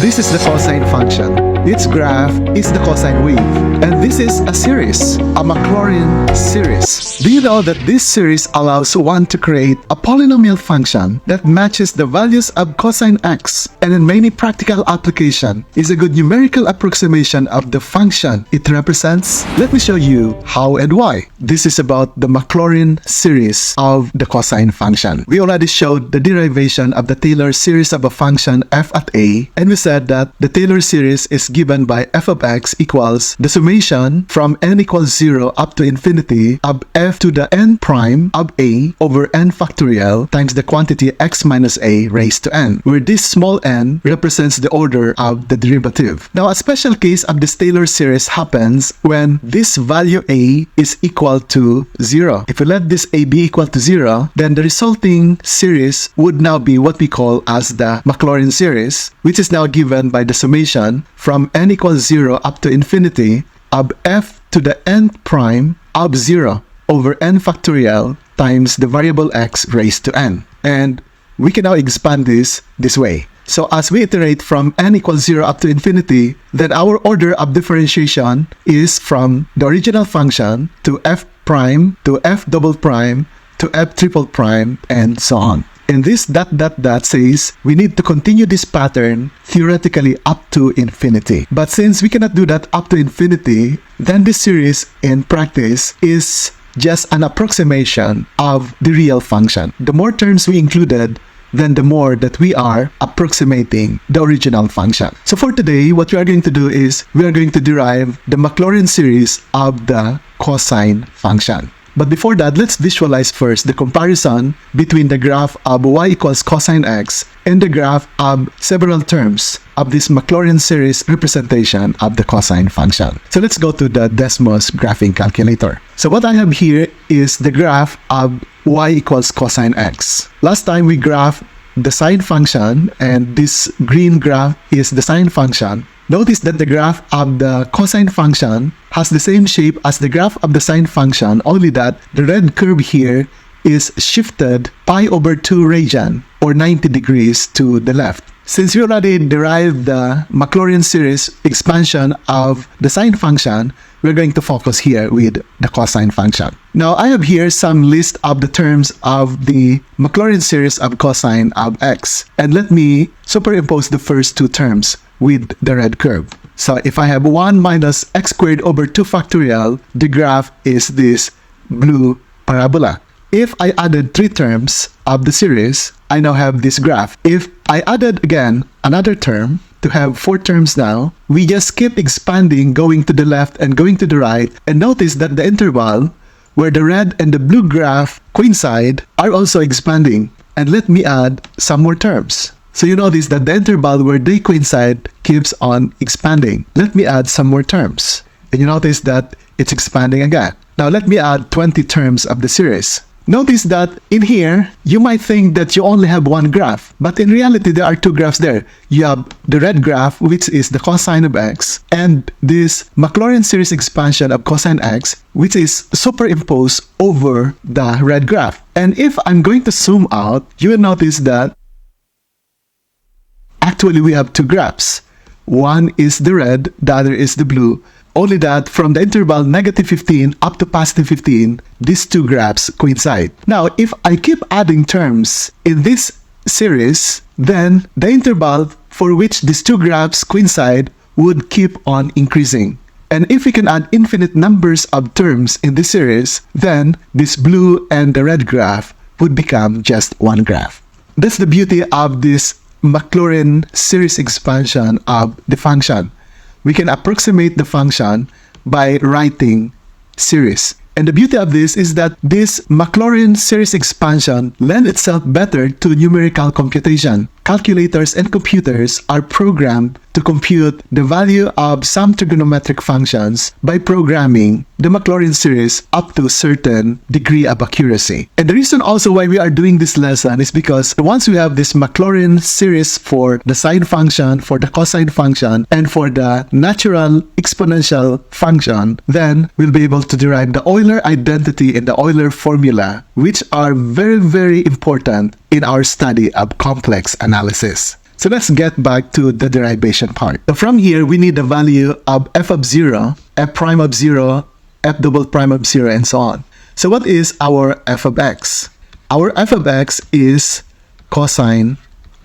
This is the cosine function. Its graph is the cosine wave. And this is a series, a Maclaurin series. Do you know that this series allows one to create a polynomial function that matches the values of cosine x, and in many practical application is a good numerical approximation of the function it represents? Let me show you how and why. This is about the Maclaurin series of the cosine function. We already showed the derivation of the Taylor series of a function f at a, and we said that the Taylor series is given by f of x equals the summation from n equals 0 up to infinity of f to the n prime of a over n factorial times the quantity x minus a raised to n, where this small n represents the order of the derivative. Now, a special case of this Taylor series happens when this value a is equal to 0. If we let this a be equal to 0, then the resulting series would now be what we call as the Maclaurin series, which is now given by the summation from n equals 0 up to infinity of f to the n prime of 0 over n factorial times the variable x raised to n. And we can now expand this way. So as we iterate from n equals 0 up to infinity, then our order of differentiation is from the original function to f prime to f double prime to f triple prime and so on. And this ... says we need to continue this pattern theoretically up to infinity. But since we cannot do that up to infinity, then this series in practice is just an approximation of the real function. The more terms we included, then the more that we are approximating the original function. So for today, what we are going to do is we are going to derive the Maclaurin series of the cosine function. But before that, let's visualize first the comparison between the graph of y equals cosine x and the graph of several terms of this Maclaurin series representation of the cosine function. So let's go to the Desmos graphing calculator. So what I have here is the graph of y equals cosine x. Last time we graphed the sine function, and this green graph is the sine function. Notice that the graph of the cosine function has the same shape as the graph of the sine function, only that the red curve here is shifted pi over 2 radian or 90 degrees to the left. Since we already derived the Maclaurin series expansion of the sine function, we're going to focus here with the cosine function. Now, I have here some list of the terms of the Maclaurin series of cosine of x. And let me superimpose the first two terms with the red curve. So if I have 1 minus x squared over 2 factorial, the graph is this blue parabola. If I added 3 terms of the series, I now have this graph. If I added again another term to have 4 terms now, we just keep expanding, going to the left and going to the right, and notice that the interval where the red and the blue graph coincide are also expanding. And let me add some more terms. So you notice that the interval where they coincide keeps on expanding. Let me add some more terms. And you notice that it's expanding again. Now let me add 20 terms of the series. Notice that in here, you might think that you only have one graph, but in reality, there are 2 graphs there. You have the red graph, which is the cosine of x, and this Maclaurin series expansion of cosine x, which is superimposed over the red graph. And if I'm going to zoom out, you will notice that actually we have 2 graphs. One is the red, the other is the blue. Only that from the interval negative 15 up to positive 15, these 2 graphs coincide. Now, if I keep adding terms in this series, then the interval for which these 2 graphs coincide would keep on increasing. And if we can add infinite numbers of terms in this series, then this blue and the red graph would become just one graph. That's the beauty of this Maclaurin series expansion of the function. We can approximate the function by writing series. And the beauty of this is that this Maclaurin series expansion lends itself better to numerical computation. Calculators and computers are programmed to compute the value of some trigonometric functions by programming the Maclaurin series up to a certain degree of accuracy. And the reason also why we are doing this lesson is because once we have this Maclaurin series for the sine function, for the cosine function, and for the natural exponential function, then we'll be able to derive the Euler identity and the Euler formula, which are very, very important in our study of complex analysis. So let's get back to the derivation part. So from here, we need the value of f of 0, f prime of 0, f double prime of 0, and so on. So what is our f of x? Our f of x is cosine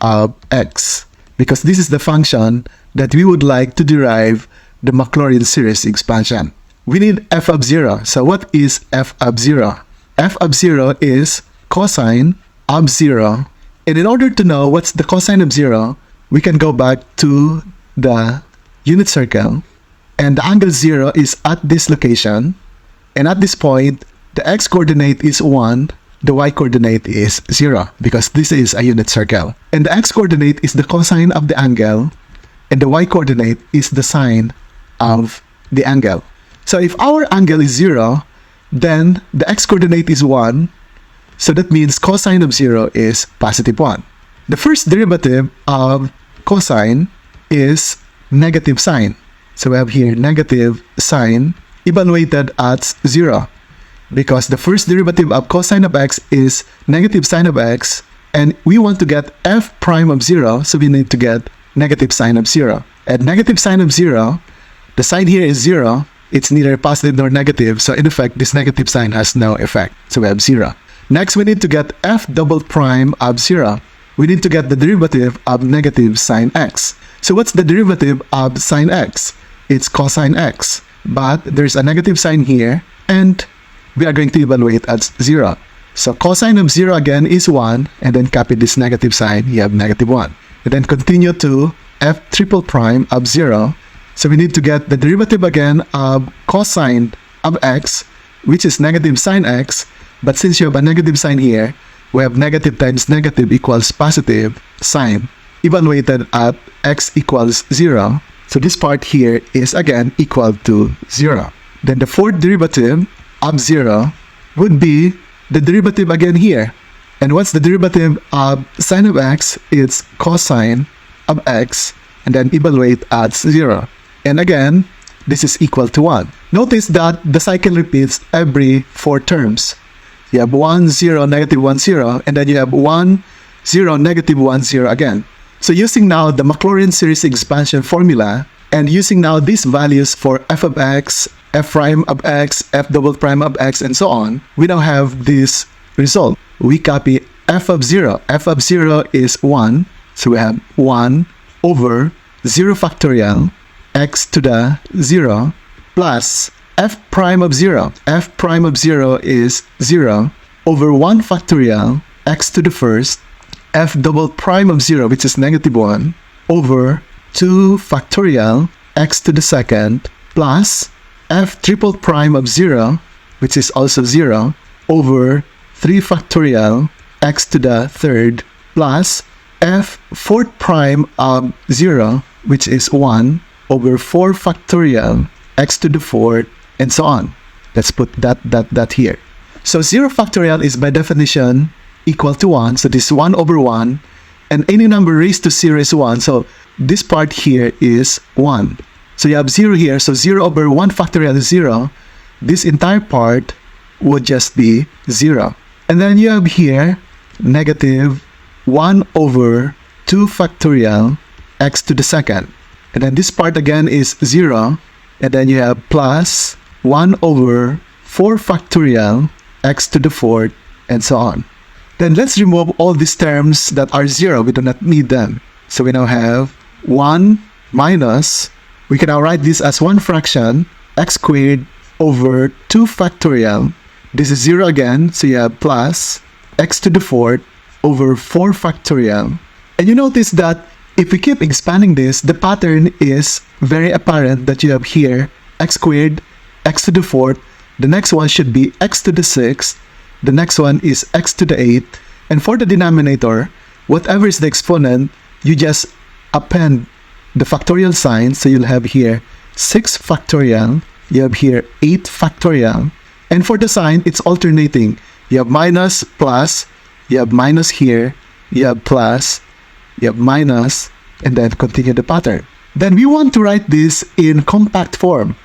of x, because this is the function that we would like to derive the Maclaurin series expansion. We need f of 0. So what is f of 0? F of 0 is cosine of 0. And in order to know what's the cosine of 0, we can go back to the unit circle. And the angle 0 is at this location. And at this point, the x-coordinate is 1, the y-coordinate is 0, because this is a unit circle. And the x-coordinate is the cosine of the angle, and the y-coordinate is the sine of the angle. So if our angle is 0, then the x-coordinate is 1, so that means cosine of 0 is positive 1. The first derivative of cosine is negative sine. So we have here negative sine evaluated at 0, because the first derivative of cosine of x is negative sine of x, and we want to get f prime of 0, so we need to get negative sine of 0. At negative sine of 0, the sign here is 0. It's neither positive nor negative, so in effect, this negative sign has no effect. So we have 0. Next, we need to get f double prime of 0. We need to get the derivative of negative sine x. So what's the derivative of sine x? It's cosine x. But there's a negative sign here, and we are going to evaluate at 0. So cosine of 0 again is 1, and then copy this negative sign, you have negative 1. And then continue to f triple prime of 0. So we need to get the derivative again of cosine of x, which is negative sine x. But since you have a negative sign here, we have negative times negative equals positive sine, evaluated at x equals 0. So this part here is again equal to 0. Then the fourth derivative of 0 would be the derivative again here. And what's the derivative of sine of x? It's cosine of x, and then evaluate at 0. And again, this is equal to 1. Notice that the cycle repeats every 4 terms. You have 1, 0, negative 1, 0, and then you have 1, 0, negative 1, 0 again. So using now the Maclaurin series expansion formula, and using now these values for f of x, f prime of x, f double prime of x, and so on, we now have this result. We copy f of 0. F of 0 is 1, so we have 1 over 0 factorial x to the 0 plus f prime of 0. F prime of 0 is 0 over 1 factorial x to the first, f double prime of 0, which is negative 1, over 2 factorial x to the second, plus f triple prime of 0, which is also 0, over 3 factorial x to the third, plus f fourth prime of 0, which is 1, over 4 factorial x to the fourth, and so on. Let's put that here. So 0 factorial is by definition equal to 1. So this is 1 over 1. And any number raised to 0 is 1. So this part here is 1. So you have 0 here. So 0 over 1 factorial is 0. This entire part would just be 0. And then you have here negative 1 over 2 factorial x to the second. And then this part again is 0. And then you have plus 1 over 4 factorial x to the fourth, and so on. Then let's remove all these terms that are 0. We do not need them. So we now have 1 minus, we can now write this as 1 fraction, x squared over 2 factorial. This is 0 again, so you have plus x to the fourth over 4 factorial. And you notice that if we keep expanding this, the pattern is very apparent that you have here x squared, x to the fourth, the next one should be x to the sixth, the next one is x to the eighth, and for the denominator, whatever is the exponent, you just append the factorial sign, so you'll have here 6 factorial, you have here 8 factorial, and for the sign, it's alternating. You have minus, plus, you have minus here, you have plus, you have minus, and then continue the pattern. Then we want to write this in compact form.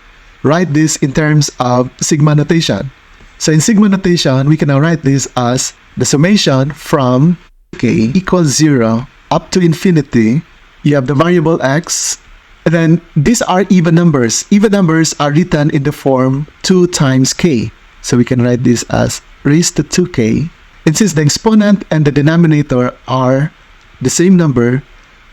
Write this in terms of sigma notation. So in sigma notation, we can now write this as the summation from k equals 0 up to infinity, you have the variable x, and then these are even numbers. Even numbers are written in the form 2 times k. So we can write this as raised to 2k. And since the exponent and the denominator are the same number,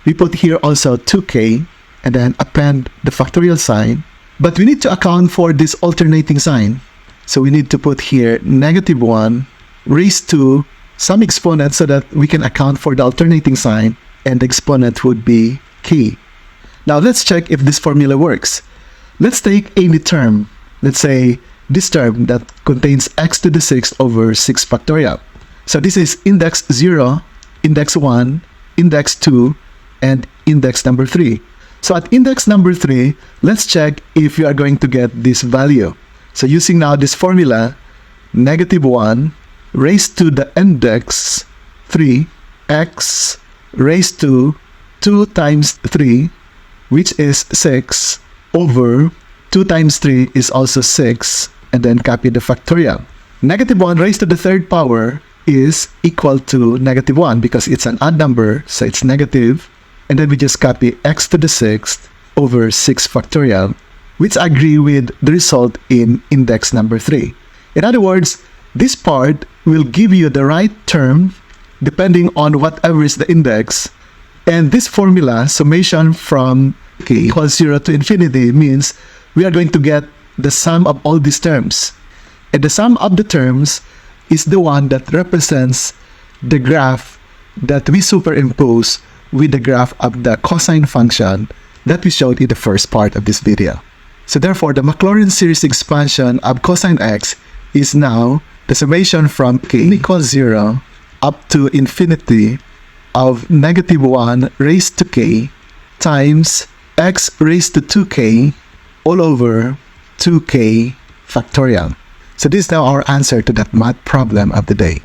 we put here also 2k and then append the factorial sign. But we need to account for this alternating sign. So we need to put here -1 raised to some exponent so that we can account for the alternating sign, and the exponent would be k. Now let's check if this formula works. Let's take any term. Let's say this term that contains x to the 6th over 6 factorial. So this is index 0, index 1, index 2, and index number 3. So at index number 3, let's check if you are going to get this value. So using now this formula, -1 raised to the index 3, x raised to 2 times 3, which is 6, over 2 times 3 is also 6, and then copy the factorial. -1 raised to the 3rd power is equal to -1 because it's an odd number, so it's negative. And then we just copy x to the 6th over 6 factorial, which agree with the result in index number 3. In other words, this part will give you the right term depending on whatever is the index. And this formula, summation from k equals 0 to infinity, means we are going to get the sum of all these terms. And the sum of the terms is the one that represents the graph that we superimpose with the graph of the cosine function that we showed in the first part of this video. So therefore, the Maclaurin series expansion of cosine x is now the summation from k equals 0 up to infinity of -1 raised to k times x raised to 2k all over 2k factorial. So this is now our answer to that math problem of the day.